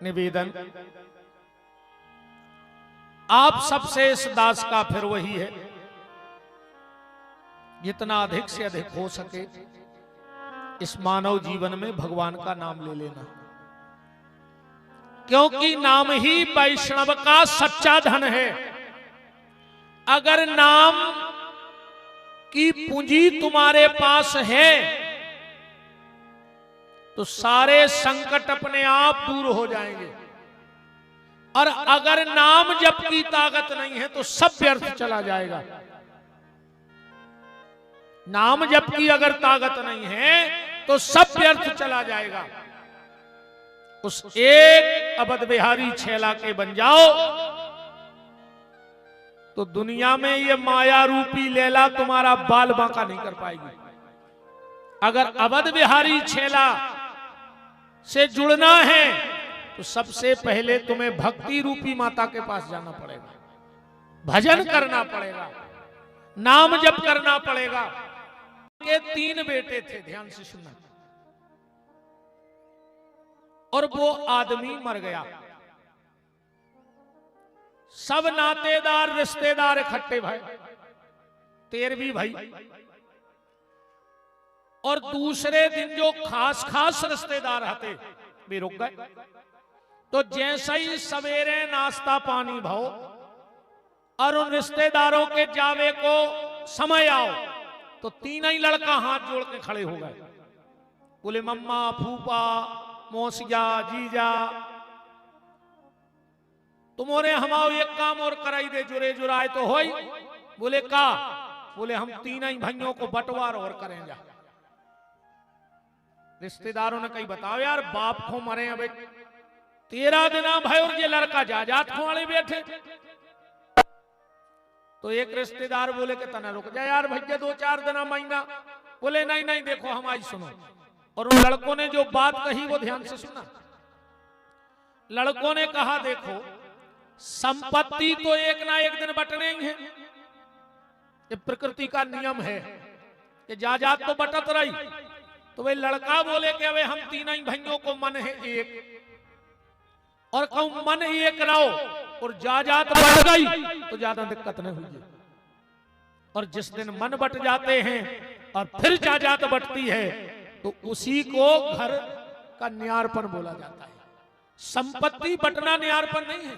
निवेदन आप सबसे इस दास का फिर वही है, जितना अधिक से अधिक हो सके इस मानव जीवन में भगवान का नाम ले लेना, क्योंकि नाम ही वैष्णव का सच्चा धन है। अगर नाम की पूंजी तुम्हारे पास है तो सारे संकट अपने आप दूर हो जाएंगे, और अगर नाम जप की ताकत नहीं है तो सब व्यर्थ चला जाएगा। नाम जप की अगर ताकत नहीं है तो सब व्यर्थ चला जाएगा। उस एक अवध बिहारी छेला के बन जाओ तो दुनिया में ये माया रूपी लैला तुम्हारा बाल बांका नहीं कर पाएगी। अगर अवध बिहारी छेला से जुड़ना है तो सबसे पहले तुम्हें भक्ति रूपी माता के पास जाना पड़ेगा, भजन करना पड़ेगा, नाम जप करना पड़ेगा। के 3 बेटे थे, ध्यान से सुनना, और वो आदमी मर गया। सब नातेदार रिश्तेदार इकट्ठे भाई, 13वीं भाई, और दूसरे दिन जो खास खास रिश्तेदार आते वे रुक गए। तो जैसे ही सवेरे नाश्ता पानी भाओ और उन रिश्तेदारों के जावे को समय आओ तो 3 ही लड़का हाथ जोड़ के खड़े हो गए, बोले मम्मा, फूफा, मौसिया, जीजा, तुम्हारे हमाओ एक काम और कराई दे, जुरे जुराए तो होई। बोले का? बोले हम 3 ही भाइयों को बंटवार और करेंगे। रिश्तेदारों ने कही बताओ यार, बाप को मरे अबे 13 दिन भाई और ये लड़का जाजात को वाले बैठे। तो एक रिश्तेदार बोले कि तना रुक जा यार भैया, 2-4 दिन महीना। बोले नहीं नहीं, देखो हमारी सुनो। और उन लड़कों ने जो बात कही वो ध्यान से सुना। लड़कों ने कहा देखो, संपत्ति तो एक ना एक दिन बटने ही है, ये प्रकृति का नियम है कि जायदाद तो बटत रही। तो वे लड़का बोले कि अबे हम 3 ही भाइयों को मन है एक, और कहूं मन एक रहो और जायदाद बढ़ गई तो ज्यादा दिक्कत नहीं हुई। और जिस दिन मन बट जाते हैं और फिर जायदाद बढ़ती है तो उसी को घर का न्यारपन बोला जाता है। संपत्ति बटना न्यारपन नहीं है,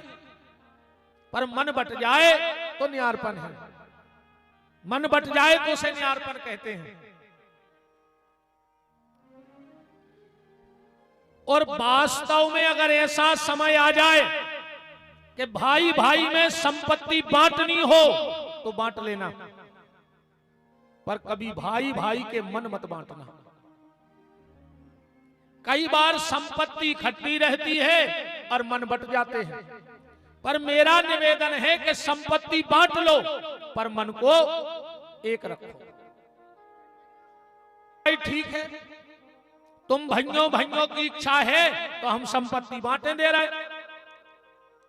पर मन बट जाए तो न्यारपन है। मन बट जाए तो उसे न्यारपन कहते हैं। और वास्तव में अगर ऐसा समय आ जाए कि भाई भाई में संपत्ति बांटनी हो तो बांट लेना, पर कभी भाई भाई के मन मत बांटना। कई बार संपत्ति इकट्ठी रहती है और मन बट जाते हैं, पर मेरा निवेदन है कि संपत्ति बांट लो पर मन को एक रखो। ठीक है, तुम भाइयों की इच्छा है तो हम संपत्ति बांटे दे रहे।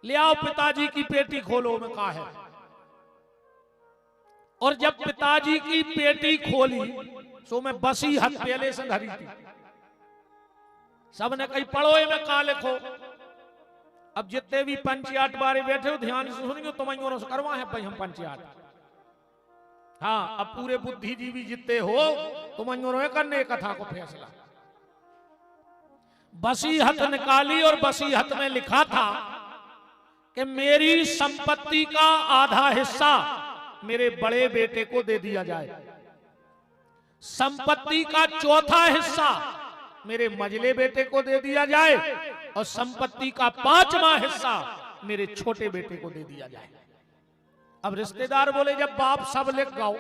ले आओ पिताजी की पेटी खोलो में कहा है। और जब पिताजी की पेटी खोली तो मैं बसी हाथ पहले से धरी थी। सबने कही पढ़ो में कहा लिखो। अब जितने भी पंचायत बारे बैठे हो ध्यान से सुनिए, तुम्हारी से करवा है भाई हम पंचायत। हाँ, अब पूरे बुद्धिजीवी जितने हो तुम्हारी करने कथा को फैसला। बसी हथ निकाली और बसी हथ में लिखा था कि मेरी संपत्ति का आधा हिस्सा मेरे बड़े बेटे को दे दिया जाए, संपत्ति का चौथा हिस्सा मेरे मझले बेटे को दे दिया जाए, और संपत्ति का 5वां हिस्सा मेरे छोटे बेटे को दे दिया जाए। अब रिश्तेदार बोले जब बाप सब लिख गाओ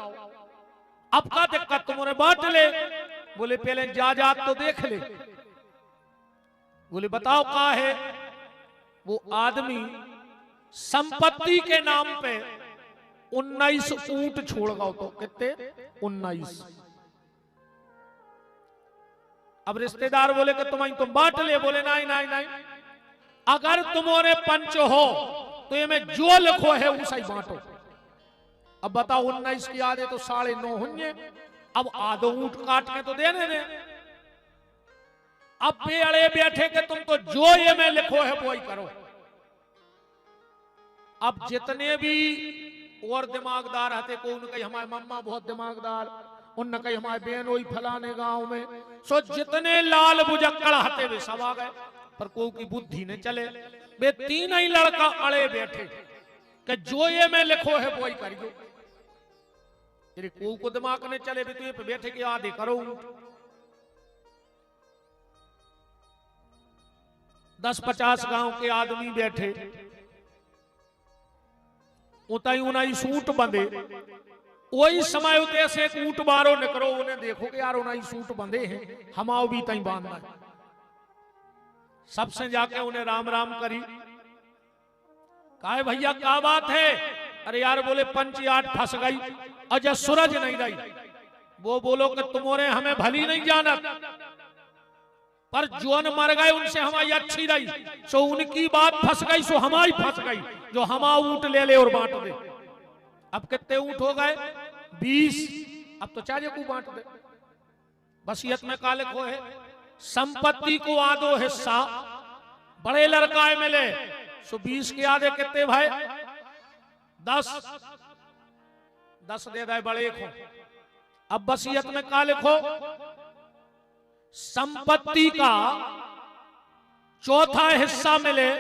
अब का दिक्कत, तुम्हारे बांट ले। बोले पहले जायदाद तो देख ले। बोले बताओ कहा है। वो आदमी संपत्ति के नाम पे 19 ऊंट छोड़ गया। तो कितने? 19। अब रिश्तेदार बोले कि तुम बांट ले। बोले नहीं नहीं नहीं, अगर तुम्हारे पंच हो तो ये में जो लिखो है उसे ही बांटो। अब बताओ 19 की आधे तो 9.5 होंगे। अब आधो ऊंट काट के तो देने दे। अब पे अड़े बैठे कि तुम तो जो ये में लिखो है वो ही करो। अब जितने भी और दिमागदार हते, को उनके हमारे मम्मा बहुत दिमागदार, उन कही हमारे बहन वही फलाने गांव में, सो जितने लाल बुजक्कड़ हते वे सब आ गए, पर को की बुद्धि ने चले। वे तीन ही लड़का अड़े बैठे कि जो ये में लिखो है वो ही करियो। तेरे को दिमाग ने चले भी तू ये पे बैठे के आधे करो। 10-50 गांव के आदमी बैठे, उताई उनाई सूट बंधे, वही समय उते से एक ऊंट बारो निकलो, उन्हें देखो कि यार उनाई सूट बंधे हैं, हमाओ भी तई बांधना है। सबसे जाके उन्हें राम राम करी, काहे भैया क्या बात है? अरे यार बोले पंच आठ फंस गई, अजय सूरज नहीं रही। वो बोलो कि तुमने हमें भली नहीं जाना, पर जोन मर गए उनसे हमारी अच्छी रही, सो उनकी बात फंस गई, सो हमारी फंस गई, जो हमा ऊंट ले ले और बांट दे। अब कितने ऊंट हो गए? 20। अब तो चाहे को बांट दे। वसीयत में का लिखो है? संपत्ति को आधो हिस्सा बड़े लड़काए मिले, सो 20 के आधे कितने भाई? 10 दे दे बड़े को। अब वसीयत में का लिखो? संपत्ति का चौथा हिस्सा मिले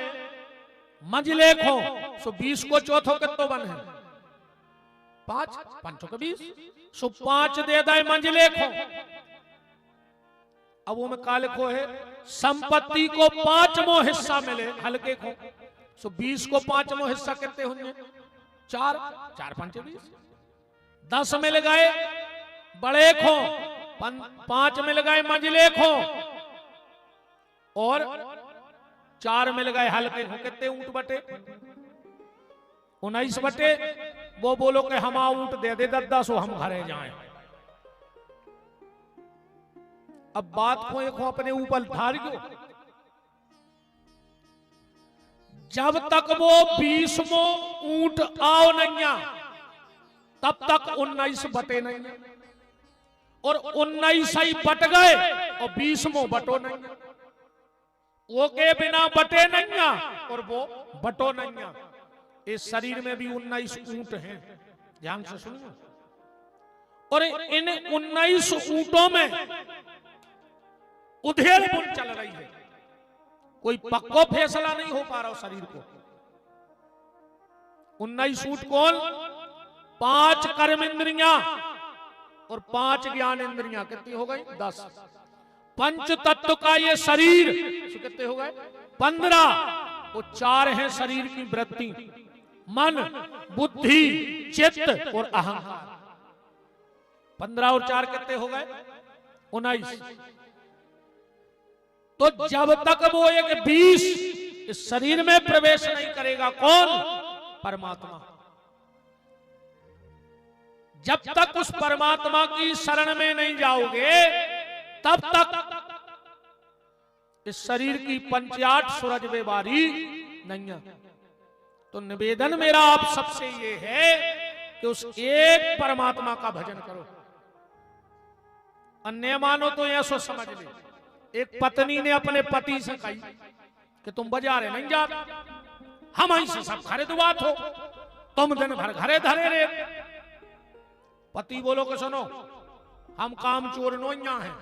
मंझले को, सो 20 को चौथो कितो बने? 5, 5 को 20, सो 5 दे दे मंझले को। अब वो में का लिखो है? संपत्ति को 5वां हिस्सा मिले हल्के को, सो 20 को 5वां हिस्सा कितने होंगे? 4, 4 5 20। 10 मिल गए बड़े को, 5 मिल गए मंझले को, और 4 मिल गए हल्के को। कितने ऊंट बटे? 19 बटे। वो बोलो कि हम ऊंट दे दे 10, हम घरे जाएं। अब बात को एक अपने ऊपर धारियो, जब तक वो 20वां ऊंट आओ नहीं तब तक 19 बटे नहीं, और 19 ही बट गए और 20वां बटो नहीं। वो के बिना बटे नहीं और वो बटो नहीं। इस शरीर में भी 19 ऊंट हैं, ध्यान से सुनिए। और इन 19 ऊंटों में उधेड़ बुन चल रही है, कोई पक्को फैसला नहीं हो पा रहा शरीर को। 19 ऊंट कौन? 5 कर्म इंद्रियां और 5 ज्ञान इंद्रियां, कितनी हो गई? 10। पंच तत्व का ये शरीर कितने हो गए? 15। वो 4 हैं शरीर की वृत्ति, मन, बुद्धि, चित्त और अहंकार। 15 और 4 कितने हो गए? 19। तो जब तक वो एक 20 इस शरीर में प्रवेश नहीं करेगा, कौन? परमात्मा। जब तक उस परमात्मा की शरण में नहीं जाओगे तब तक इस शरीर की 5-8 सूरज बेबारी नहीं है। तो निवेदन मेरा आप सबसे ये है कि उस एक परमात्मा का भजन करो। अन्य मानो तो ऐसो समझ ले, एक पत्नी ने अपने पति से कही कि तुम बाजारे नहीं जा, हम ऐसे सब खरीदवात हो, तुम दिन भर घरे धरे रे। पति बोलो कि सुनो, हम काम चोर नोइया हैं,